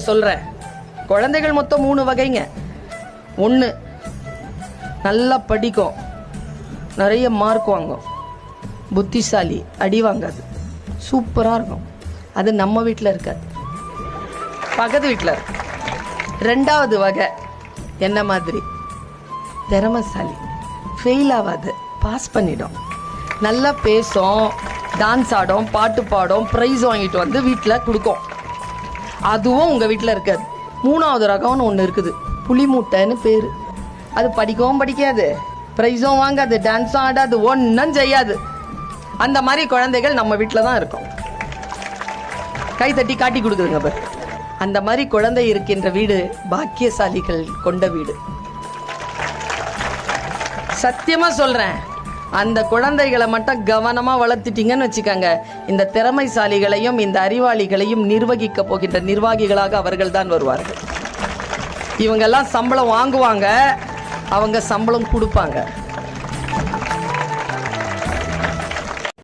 சொல்றேன். குழந்தைகள் மொத்தம் 3 வகைங்க. ஒன்று, நல்லா படிக்கும், நிறைய மார்க் வாங்கும், புத்திசாலி, அடி வாங்காது, சூப்பராக இருக்கும். அது நம்ம வீட்டில் இருக்காது, பக்கத்து வீட்டில் இருக்கு. 2வது வகை என்ன மாதிரி, திறமைசாலி, ஃபெயில் ஆகாது, பாஸ் பண்ணிடும், நல்லா பேசும், டான்ஸ் ஆடும், பாட்டு பாடும், ப்ரைஸ் வாங்கிட்டு வந்து வீட்டில் கொடுக்கும். அதுவும் உங்கள் வீட்டில் இருக்காது. 3வது ரகம்னு ஒன்று இருக்குது, புளி மூட்டைன்னு பேர். அது படிக்கவும் படிக்காது, ப்ரைஸும் வாங்காது, டான்ஸும் ஆடாது, ஒன்றும் செய்யாது. அந்த மாதிரி குழந்தைகள் நம்ம வீட்டில் தான் இருக்கும். கை தட்டி காட்டி கொடுக்குதுங்க பாரு. அந்த மாதிரி குழந்தை இருக்கின்ற வீடு பாக்கியசாலிகள் கொண்ட வீடு. சத்தியமா சொல்றேன், அந்த குழந்தைகளை மட்டும் கவனமா வளர்த்துட்டீங்கன்னு வச்சுக்கோங்க, இந்த திறமைசாலிகளையும் இந்த அறிவாளிகளையும் நிர்வகிக்க போகின்ற நிர்வாகிகளாக அவர்கள் தான் வருவார்கள். இவங்கெல்லாம் சம்பளம் வாங்குவாங்க, அவங்க சம்பளம் கொடுப்பாங்க.